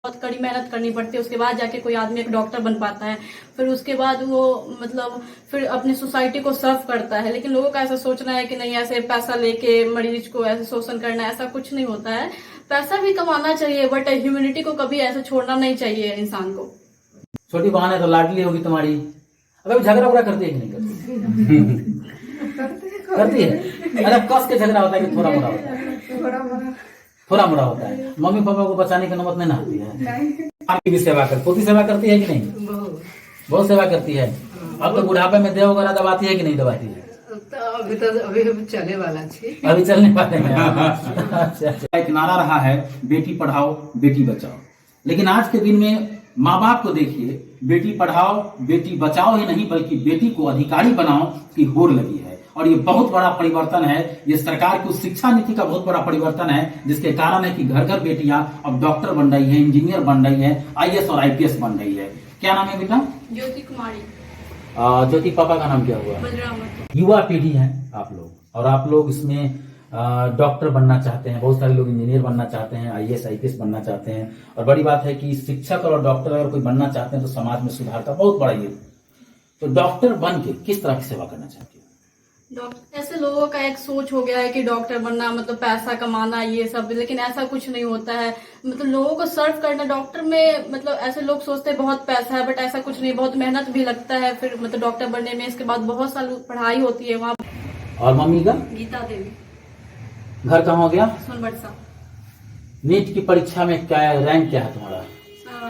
बहुत कड़ी मेहनत करनी पड़ती है, उसके बाद जाके कोई आदमी एक डॉक्टर बन पाता है। फिर उसके बाद वो मतलब फिर अपनी सोसाइटी को सर्व करता है। लेकिन लोगों का ऐसा सोचना है कि नहीं, ऐसे पैसा लेके मरीज को ऐसे शोषण करना, ऐसा कुछ नहीं होता है। पैसा भी कमाना चाहिए, बट ह्यूमैनिटी को कभी ऐसे छोड़ना नहीं चाहिए इंसान को। छोटी बहन है तो लाडली होगी तुम्हारी। अगर झगड़ा उगड़ा करती है कि नहीं करती? करती है। अरे कस के झगड़ा होता है कि थोड़ा मोड़ा होता है? थोड़ा मोड़ा होता है। मम्मी पापा को बचाने की नौबत नहीं ना आती है? आपकी भी सेवा कर, पोती सेवा करती है कि नहीं? बहुत सेवा करती है। अब तो बुढ़ापे में देह वगैरह दबाती है कि नहीं दबाती है? अभी चले वाला छे, अभी चलने वाले में। अच्छा। एक नारा रहा है, बेटी पढ़ाओ बेटी बचाओ। लेकिन आज के दिन में माँ बाप को देखिए, बेटी पढ़ाओ बेटी बचाओ ही नहीं बल्कि बेटी को अधिकारी बनाओ की होड़ लगी है। और ये बहुत बड़ा परिवर्तन है। ये सरकार की शिक्षा नीति का बहुत बड़ा परिवर्तन है, जिसके कारण है कि घर घर बेटियां अब डॉक्टर बन रही है, इंजीनियर बन रही है, आईएएस और आईपीएस बन रही है। क्या नाम है बेटा? ज्योति कुमारी। ज्योति, पापा का नाम क्या हुआ? बलराम। युवा पीढ़ी है आप लोग, और आप लोग इसमें डॉक्टर बनना चाहते हैं, बहुत सारे लोग इंजीनियर बनना चाहते हैं, आईएएस आईपीएस बनना चाहते हैं। और बड़ी बात है कि शिक्षक और डॉक्टर अगर कोई बनना चाहते हैं तो समाज में सुधार का बहुत बड़ा ये। तो डॉक्टर बन के किस तरह की सेवा करना चाहती है? डॉक्टर, ऐसे लोगों का एक सोच हो गया है कि डॉक्टर बनना मतलब पैसा कमाना ये सब, लेकिन ऐसा कुछ नहीं होता है। मतलब लोगों को सर्व करना, डॉक्टर में मतलब ऐसे लोग सोचते हैं बहुत पैसा है, बट ऐसा कुछ नहीं, बहुत मेहनत भी लगता है। फिर मतलब डॉक्टर बनने में इसके बाद बहुत साल पढ़ाई होती है वहाँ। और मम्मी का? गीता देवी। घर कहाँ हो गया? सोनबरसा। नीट की परीक्षा में क्या रैंक क्या है तुम्हारा?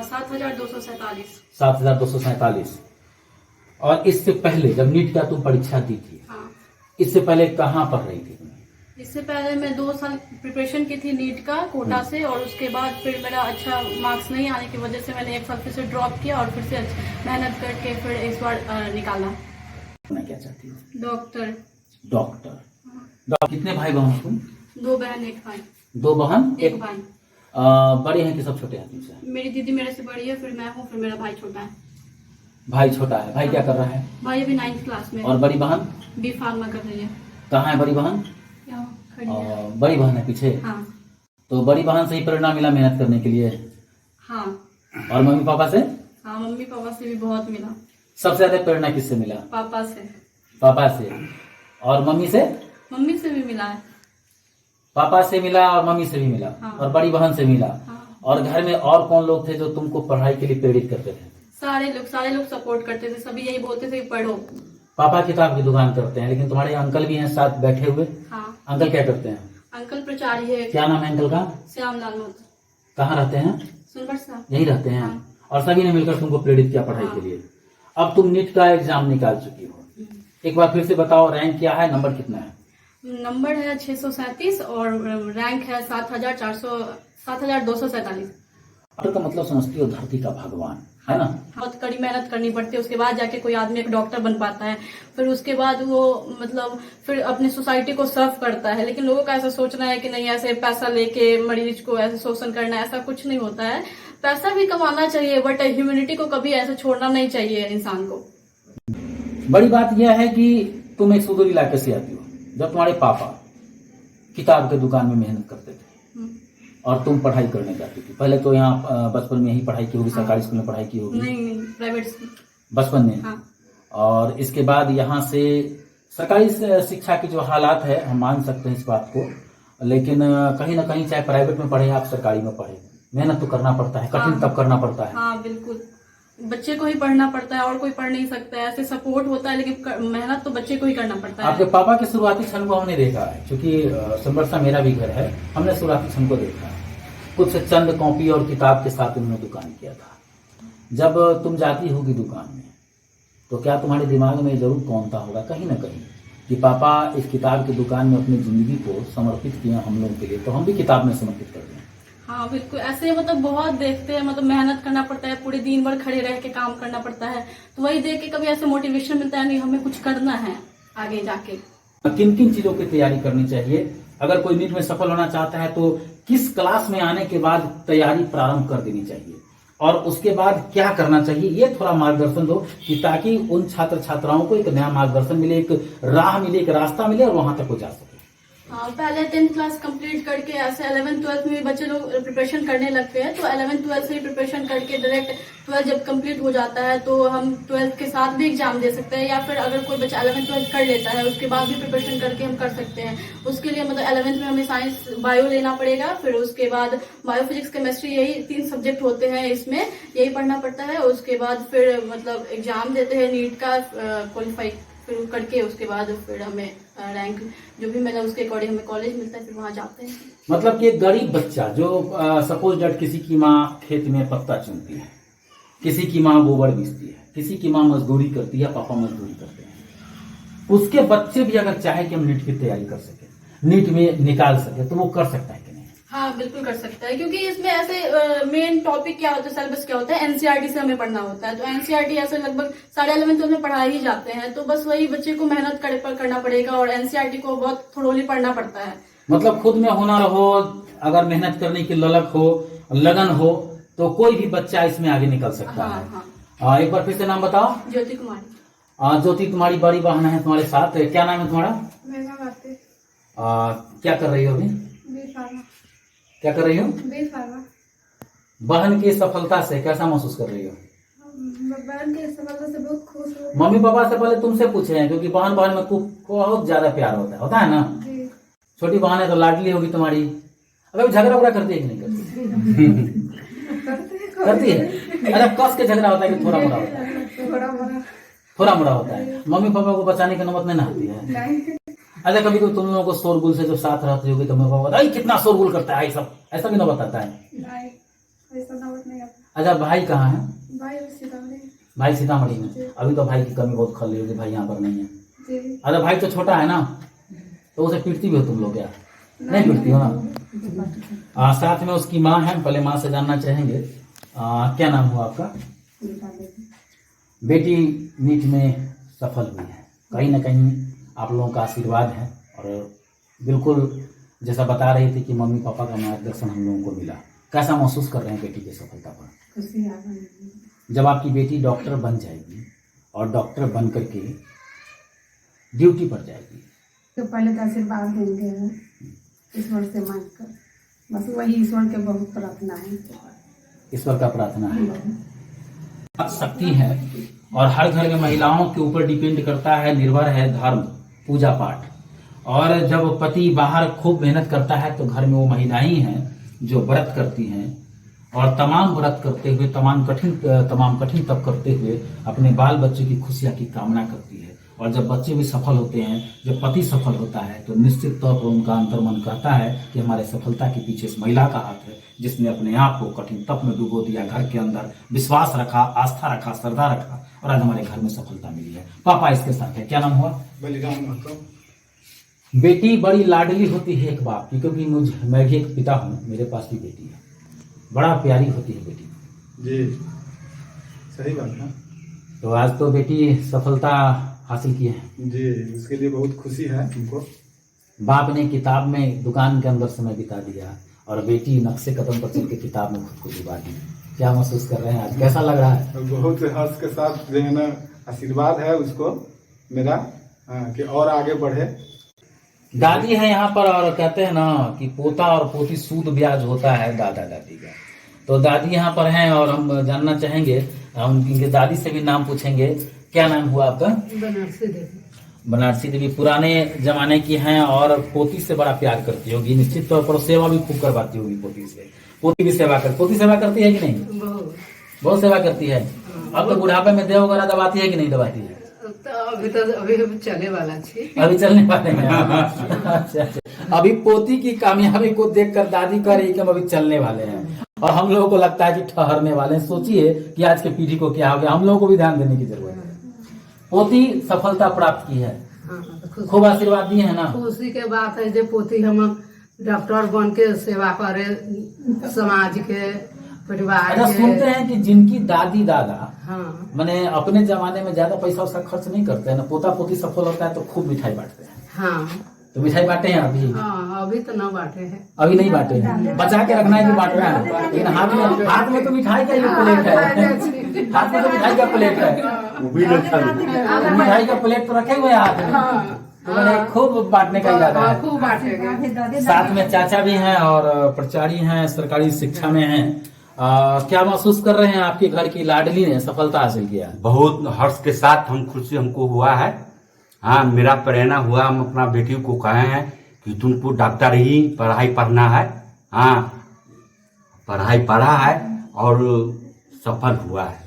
7247। 7247। और इससे पहले जब नीट का तुम परीक्षा दी थी, हाँ, इससे पहले कहाँ पढ़ रही थी? इससे पहले मैं 2 साल प्रिपरेशन की थी नीट का कोटा से, और उसके बाद फिर मेरा अच्छा मार्क्स नहीं आने की वजह से मैंने 1 साल फिर से ड्रॉप किया, और फिर से मेहनत करके फिर इस बार निकाला। मैं क्या चाहती हूँ? डॉक्टर। डॉक्टर। कितने भाई बहन हो तुम? 2 बहन 1 भाई। 2 बहन 1 भाई। बड़े हैं कि सब छोटे हैं तुमसे? मेरी दीदी मेरे से बड़ी है, फिर मैं हूँ, फिर मेरा भाई छोटा है। भाई छोटा है। भाई क्या कर रहा है? भाई अभी 9th क्लास में। और बड़ी बहन? बी फार्मा कर रही है। कहाँ है बड़ी बहन? यहाँ खड़ी है। बड़ी बहन है पीछे। हाँ। तो बड़ी बहन से ही प्रेरणा मिला मेहनत करने के लिए? हाँ। और मम्मी पापा से? हाँ, मम्मी पापा से भी बहुत मिला। सबसे ज्यादा प्रेरणा किससे मिला? पापा से। पापा से। और मम्मी से? मम्मी से भी मिला है। पापा से मिला और मम्मी से भी मिला। हाँ। और बड़ी बहन से मिला। हाँ। और घर में और कौन लोग थे जो तुमको पढ़ाई के लिए प्रेरित करते थे? सारे लोग सपोर्ट करते थे, सभी यही बोलते थे कि पढ़ो। पापा किताब की दुकान करते हैं, लेकिन तुम्हारे अंकल भी हैं साथ बैठे हुए। हाँ। अंकल क्या करते हैं? अंकल प्रचारी है। क्या नाम है अंकल का? श्यामलाल मोत। कहाँ रहते हैं? सोनबरसा। यही रहते हैं। हाँ। और सभी ने मिलकर तुमको प्रेरित किया पढ़ाई के लिए। अब तुम नीट का एग्जाम निकाल चुकी हो, एक बार फिर से बताओ, रैंक क्या है, नंबर कितना है? नंबर है 637 और रैंक है 7247। डॉक्टर का मतलब समझती हो धरती का भगवान, है ना? बहुत कड़ी मेहनत करनी पड़ती है, उसके बाद जाके कोई आदमी एक डॉक्टर बन पाता है। फिर उसके बाद वो मतलब फिर अपनी सोसाइटी को सर्व करता है। लेकिन लोगों का ऐसा सोचना है कि नहीं, ऐसे पैसा लेके मरीज को ऐसे शोषण करना, ऐसा कुछ नहीं होता है। पैसा भी कमाना चाहिए, बट ह्यूमैनिटी को कभी ऐसे छोड़ना नहीं चाहिए इंसान को। बड़ी बात यह है कि तुम एक सुदूर इलाके से आती हो, जब तुम्हारे पापा किताब के दुकान में मेहनत करते थे और तुम पढ़ाई करने जाती थी। पहले तो यहाँ बचपन में यही पढ़ाई की होगी? हाँ। सरकारी स्कूल में पढ़ाई की होगी? नहीं, प्राइवेट स्कूल बचपन में। हाँ। और इसके बाद यहाँ से सरकारी शिक्षा की जो हालात है, हम मान सकते हैं इस बात को, लेकिन कहीं ना कहीं चाहे प्राइवेट में पढ़े आप सरकारी में पढ़े, मेहनत तो करना पड़ता है, कठिन तब करना पड़ता है। हाँ बिल्कुल, बच्चे को ही पढ़ना पड़ता है और कोई पढ़ नहीं सकता है। ऐसे सपोर्ट होता है, लेकिन मेहनत तो बच्चे को ही करना पड़ता है। आपके पापा के शुरुआती क्षण को हमने देखा है, क्योंकि सोनबरसा मेरा भी घर है, हमने शुरुआती क्षण को देखा है। कुछ चंद कॉपी और किताब के साथ उन्होंने दुकान किया था। जब तुम जाती होगी दुकान में तो क्या तुम्हारे दिमाग में जरूर कौनता होगा कहीं ना कहीं कि पापा इस किताब की दुकान में अपनी जिंदगी को समर्पित किया हम लोगों के लिए, तो हम भी किताब में समर्पित कर दें। हाँ बिल्कुल, ऐसे मतलब बहुत देखते हैं, मतलब मेहनत करना पड़ता है, पूरे दिन भर खड़े रह के काम करना पड़ता है, तो वही देख के कभी ऐसे मोटिवेशन मिलता है, नहीं हमें कुछ करना है आगे जाके। किन किन चीजों की तैयारी करनी चाहिए? अगर कोई नीट में सफल होना चाहता है तो किस क्लास में आने के बाद तैयारी प्रारंभ कर देनी चाहिए, और उसके बाद क्या करना चाहिए, ये थोड़ा मार्गदर्शन दो कि ताकि उन छात्र छात्राओं को एक नया मार्गदर्शन मिले, एक राह मिले, एक रास्ता मिले और वहां तक वो जा सके। हाँ, पहले 10th क्लास कंप्लीट करके ऐसे 11th 12th में भी बच्चे लोग प्रिपरेशन करने लगते हैं, तो 11th 12th से ही प्रिपरेशन करके डायरेक्ट 12th जब कंप्लीट हो जाता है तो हम 12th के साथ भी एग्जाम दे सकते हैं, या फिर अगर कोई बच्चा 11th 12th कर लेता है उसके बाद भी प्रिपरेशन करके हम कर सकते हैं। उसके लिए मतलब 11th में हमें साइंस बायो लेना पड़ेगा, फिर उसके बाद बायो फिजिक्स केमिस्ट्री, यही 3 सब्जेक्ट होते हैं इसमें, यही पढ़ना पड़ता है। उसके बाद फिर मतलब एग्जाम देते हैं नीट का, क्वालिफाई फिर करके उसके बाद फिर हमें रैंक जो भी मिला उसके अकॉर्डिंग हमें कॉलेज मिलता है, फिर वहाँ जाते हैं। मतलब कि एक गरीब बच्चा जो सपोज डेट किसी की माँ खेत में पत्ता चुनती है, किसी की माँ गोबर बीसती है, किसी की माँ मजदूरी करती है, पापा मजदूरी करते हैं, उसके बच्चे भी अगर चाहे कि हम नीट की तैयारी कर सके, नीट में निकाल सके, तो वो कर सकता है कि नहीं? हाँ, बिल्कुल कर सकता है, क्योंकि इसमें ऐसे मेन टॉपिक क्या होता है, सिलेबस क्या होता है, एनसीईआरटी से हमें पढ़ना होता है। तो एनसीईआरटी ऐसे लगभग 11.5 में पढ़ा ही जाते हैं, तो बस वही बच्चे को मेहनत करना पड़ेगा और एनसीईआरटी को बहुत थोड़ी पढ़ना पड़ता है। मतलब खुद में हुनर हो, अगर मेहनत करने की ललक हो, लगन हो, तो कोई भी बच्चा इसमें आगे निकल सकता हाँ, है। हाँ। एक बार फिर से नाम बताओ। ज्योति कुमारी। ज्योति, तुम्हारी बड़ी बहन है तुम्हारे साथ, क्या नाम है तुम्हारा? मेरा बातें क्या कर रही हो अभी? बेफारा क्या कर रही हो? बेफारा बहन की सफलता से कैसा महसूस कर रही हो? बहन के सफलता से बहुत खुश हो। मम्मी पापा से पहले तुमसे पूछे हैं, क्योंकि बहन बहन में बहुत ज्यादा प्यार होता है ना? जी। छोटी बहन है तो लाडली होगी तुम्हारी। अगर झगड़ा वगड़ा करती है कि नहीं करती? करती है। अरे कस के झगड़ा होता है कि थोड़ा मोड़ा होता है? थोड़ा मोड़ा होता है। मम्मी पापा को बचाने की नौबत नहीं ना आती है? अच्छा, कभी कभी तुम लोगों को शोरगुल से जब साथ रहते होगी तो मम्मी पापा कितना शोरगुल करता है, सब ऐसा भी नौबत आता है? अच्छा, भाई कहाँ है? भाई सीतामढ़ी में। अभी तो भाई की कमी बहुत खल रही होगी, भाई यहाँ पर नहीं है। अच्छा, भाई तो छोटा है ना, तो उसे पीटती भी हो तुम लोग क्या? नहीं पीटती हो ना? साथ में उसकी माँ है, पहले माँ से जानना चाहेंगे। क्या नाम हुआ आपका? बेटी नीट में सफल हुई है, कहीं ना कहीं आप लोगों का आशीर्वाद है, और बिल्कुल जैसा बता रही थी कि मम्मी पापा का मार्गदर्शन हम लोगों को मिला। कैसा महसूस कर रहे हैं बेटी की सफलता पर? खुशी आ गई। जब आपकी बेटी डॉक्टर बन जाएगी और डॉक्टर बन करके ड्यूटी पर जाएगी, तो पहले तो आशीर्वाद देंगे ईश्वर से मांग कर, बस वही ईश्वर के बहुत प्रार्थना है। ईश्वर का प्रार्थना है। शक्ति है और हर घर में महिलाओं के ऊपर डिपेंड करता है, निर्भर है धर्म, पूजा पाठ। और जब पति बाहर खूब मेहनत करता है तो घर में वो महिलाएं ही हैं जो व्रत करती हैं, और तमाम व्रत करते हुए, तमाम कठिन तप करते हुए अपने बाल बच्चे की खुशियां की कामना करती है। और जब बच्चे भी सफल होते हैं, जब पति सफल होता है, तो निश्चित तौर पर उनका अंतर्मन कहता है कि हमारे सफलता के पीछे इस महिला का हाथ है, जिसने अपने आप को कठिन तप में डुबो दिया, घर के अंदर विश्वास रखा, आस्था रखा, श्रद्धा रखा, और आज हमारे घर में सफलता मिली है। पापा इसके साथ है। क्या नाम हुआ? बलिराम महतो। बेटी बड़ी लाडली होती है एक बाप की, क्योंकि मैं भी एक पिता हूँ, मेरे पास भी बेटी है, बड़ा प्यारी होती है बेटी। जी, सही बात है। तो आज तो बेटी सफलता हासिल की है जी, इसके लिए बहुत खुशी है हमको। बाप ने किताब में दुकान के अंदर समय बिता दिया और बेटी नक्शे कदम पर चल के किताब में खुद को डुबा दी। क्या महसूस कर रहे हैं आज, कैसा लग रहा है? बहुत हर्ष के साथ जो है ना, आशीर्वाद है उसको मेरा, कि और आगे बढ़े। दादी है यहाँ पर, और कहते हैं ना कि पोता और पोती सूद ब्याज होता है दादा दादी का। तो दादी यहाँ पर हैं और हम जानना चाहेंगे, हम इनके दादी से भी नाम पूछेंगे। क्या नाम हुआ आपका? बनारसी देवी। बनारसी देवी बहुत जमाने की हैं और पोती से बड़ा प्यार करती होगी, निश्चित तौर पर सेवा भी खूब करवाती होगी पोती से। पोती भी पोती सेवा करती है कि नहीं? बहुत सेवा करती है। अब तो बुढ़ापे में देह वगैरह दबाती है कि नहीं दबाती है? अभी चले वाला छी। अभी चलने वाले हैं। अच्छा। अभी पोती की कामयाबी को देखकर दादी कह रही कि हम अभी चलने वाले हैं, और हम लोगों को लगता है कि ठहरने वाले हैं। सोचिए कि आज के पीढ़ी को क्या हो गया, हम लोगों को भी ध्यान देने की जरूरत है। पोती सफलता प्राप्त की है, खूब आशीर्वाद दिए है ना? खुशी के बात है जो पोती हम डॉक्टर बन के सेवा करे समाज के, परिवार अच्छा, के। सुनते हैं कि जिनकी दादी दादा हाँ, मैंने अपने जमाने में ज्यादा पैसा उसका खर्च नहीं करते हैं ना, पोता पोती सफल होता है तो खूब मिठाई बांटते हैं। हाँ, तो मिठाई बांटे हैं अभी? हाँ, अभी तो न बांटे हैं। अभी नहीं बांटे हैं, बचा के रखना है कि बांट रहा है? लेकिन हाथ में तो मिठाई का ही प्लेट है, हाथ में तो मिठाई का प्लेट है, मिठाई का प्लेट तो रखे हुए हैं हाथ में। तो मैंने खूब बांटने का इरादा है। खूब बांटेंगे। साथ में चाचा भी हैं और प्राचार्य हैं, सरकारी शिक्षा में हैं। क्या महसूस कर रहे हैं, आपके घर की लाडली ने सफलता हासिल किया? बहुत हर्ष के साथ हम खुशी हमको हुआ है। हाँ, मेरा प्रेरणा हुआ, हम अपना बेटी को कहे हैं कि तुमको डॉक्टर ही पढ़ाई पढ़ना है। हाँ, पढ़ाई पढ़ा है और सफल हुआ है।